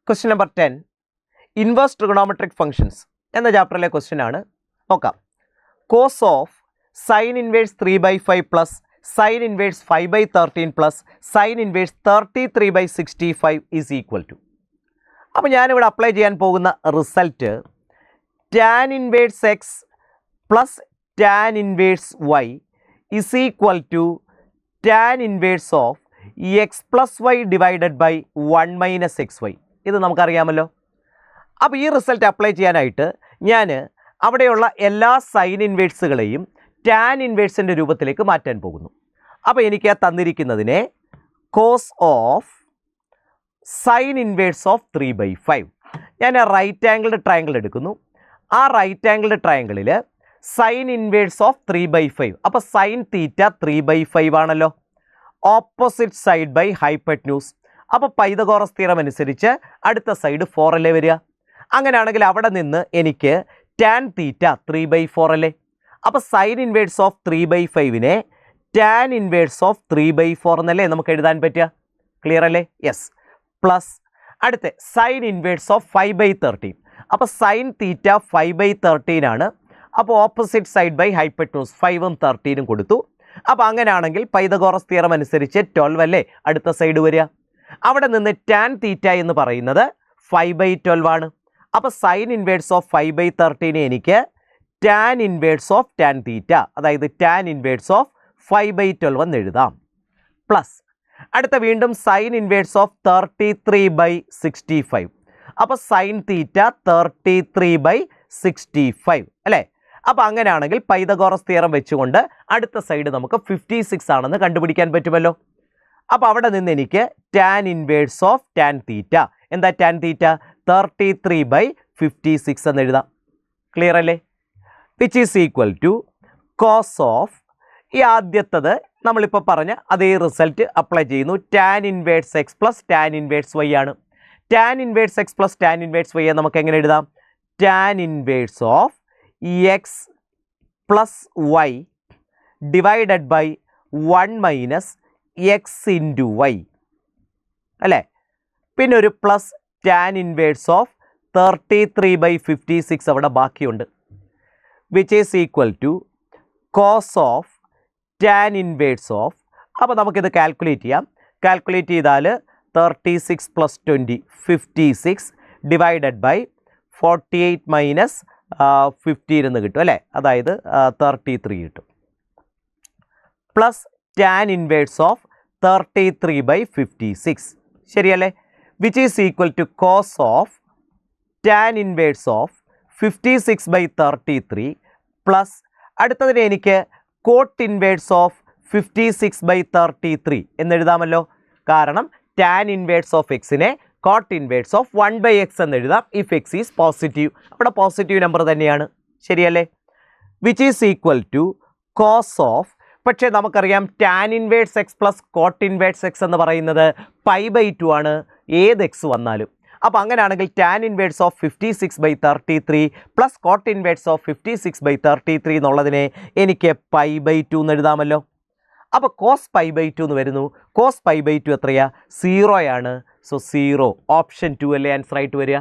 Question number 10 inverse trigonometric functions എന്ന ചാപ്റ്ററിലെ question ആണ്. നോക്കാം. Cos of sine inverse 3/5 plus sine inverse 5/13 plus sine inverse 33/65 is equal to. അപ്പോൾ ഞാനിവിടെ apply ചെയ്യാൻ പോകുന്ന result tan inverse x plus tan inverse y is equal to tan inverse of x plus y divided by 1 minus x y. ഇത് നമുക്കറിയാമല്ലോ. അപ്പോൾ ഈ result apply ചെയ്യാനായിട്ട് ഞാൻ അവിടെയുള്ള എല്ലാ സൈൻ ഇൻവേഴ്സുകളെയും ടാൻ ഇൻവേഴ്സിൻ്റെ രൂപത്തിലേക്ക് മാറ്റാൻ പോകുന്നു. അപ്പോൾ എനിക്ക് തന്നിരിക്കുന്നതിനെ cos of sine inverse of 3/5. ഞാൻ റൈറ്റ് ആംഗിൾഡ് ട്രയാങ്കിൾ എടുക്കുന്നു. ആ റൈറ്റ് ആംഗിൾഡ് ട്രയാങ്കിളിൽ സൈൻ ഇൻവേഴ്സ് ഓഫ് 3/5. അപ്പോൾ സൈൻ തീറ്റ 3/5 ആണല്ലോ. Opposite side by hypotenuse. അപ്പോൾ പൈതഗോറസ് തിയറം അനുസരിച്ച് അടുത്ത സൈഡ് 4 അല്ലേ വരിക. അങ്ങനെയാണെങ്കിൽ അവിടെ നിന്ന് എനിക്ക് ടാൻ തീറ്റ 3/4 അല്ലേ. അപ്പോൾ സൈൻ ഇൻവേഴ്സ് ഓഫ് 3/5നെ ടാൻ ഇൻവേഴ്സ് ഓഫ് 3/4 എന്നല്ലേ നമുക്ക് എഴുതാൻ പറ്റുക. ക്ലിയർ അല്ലേ? യെസ്. പ്ലസ് അടുത്ത സൈൻ ഇൻവേഴ്സ് ഓഫ് 5/13. അപ്പോൾ സൈൻ തീറ്റ 5/13 ആണ്. അപ്പോൾ ഓപ്പോസിറ്റ് സൈഡ് ബൈ ഹൈപ്പറ്റ്ന്യൂസ് 5ഉം 13ഉം കൊടുത്തു. അപ്പോൾ അങ്ങനെയാണെങ്കിൽ പൈതഗോറസ് തിയറം അനുസരിച്ച് 12 അല്ലേ അടുത്ത സൈഡ് വരിക. അവിടെ നിന്ന് ടാൻ തീറ്റ എന്ന് പറയുന്നത് 5/12 ആണ്. അപ്പോൾ സൈൻ ഇൻവേഴ്സ് ഓഫ് 5/13 എനിക്ക് ടാൻ ഇൻവേഴ്സ് ഓഫ് ടാൻ തീറ്റ, അതായത് ടാൻ ഇൻവേഴ്സ് ഓഫ് 5/12 എന്ന് എഴുതാം. പ്ലസ് അടുത്ത വീണ്ടും സൈൻ ഇൻവേഴ്സ് ഓഫ് 33/65. അപ്പോൾ സൈൻ തീറ്റ 33/65 അല്ലേ. അപ്പോൾ അങ്ങനെയാണെങ്കിൽ പൈതഗോറസ് തിയറം വെച്ചുകൊണ്ട് അടുത്ത സൈഡ് നമുക്ക് 56 ആണെന്ന് കണ്ടുപിടിക്കാൻ പറ്റുമല്ലോ. അപ്പോൾ അവിടെ നിന്ന് എനിക്ക് tan inverse of tan theta, എന്താ ടാൻ തീറ്റ 33/56 എന്ന് എഴുതാം. ക്ലിയർ അല്ലേ? Which is equal to cos of, ഈ ആദ്യത്തത് നമ്മളിപ്പോൾ പറഞ്ഞ അതേ റിസൾട്ട് അപ്ലൈ ചെയ്യുന്നു. Tan inverse x plus tan inverse y ആണ്. Tan inverse x plus tan inverse y നമുക്ക് എങ്ങനെ എഴുതാം? Tan inverse of x plus y divided by 1 minus x into y അല്ലേ. പിന്നെ ഒരു പ്ലസ് ടാൻ ഇൻവേഴ്സ് ഓഫ് 33/56 അവിടെ ബാക്കിയുണ്ട്. Which is equal to cos of tan inverse of, അപ്പോൾ നമുക്കിത് കാൽക്കുലേറ്റ് ചെയ്യാം. കാൽക്കുലേറ്റ് ചെയ്താൽ 36 + 20 56 ഡിവൈഡഡ് ബൈ 48 മൈനസ് 15 എന്ന് കിട്ടും അല്ലേ, അതായത് 33 കിട്ടും. പ്ലസ് ടാൻ ഇൻവേഴ്സ് ഓഫ് 33/56 ശരിയല്ലേ. Which is equal to cos of tan inverse of 56/33 plus അടുത്തതിന് എനിക്ക് കോട്ട് ഇൻവേഴ്സ് ഓഫ് 56/33 എന്നെഴുതാമല്ലോ. കാരണം ടാൻ ഇൻവേഴ്സ് ഓഫ് എക്സിനെ കോട്ട് ഇൻവേഴ്സ് ഓഫ് 1/x എന്നെഴുതാം ഇഫ് എക്സ് ഈസ് പോസിറ്റീവ്. അവിടെ പോസിറ്റീവ് നമ്പർ തന്നെയാണ് ശരിയല്ലേ. Which is equal to cos of, പക്ഷേ നമുക്കറിയാം tan inverse x plus cot inverse x എന്ന് പറയുന്നത് π/2 ആണ് ഏത് എക്സ് വന്നാലും. അപ്പോൾ അങ്ങനെയാണെങ്കിൽ tan inverse of 56/33 plus cot inverse of 56/33 എന്നുള്ളതിനെ എനിക്ക് π/2 എന്ന് എഴുതാമല്ലോ. അപ്പോൾ കോസ് π/2 എന്ന് വരുന്നു. കോസ് π/2 എത്രയാ? 0 ആണ്. സോ 0 ഓപ്ഷൻ 2 അല്ലേ ആൻസർ ആയിട്ട് വരിക.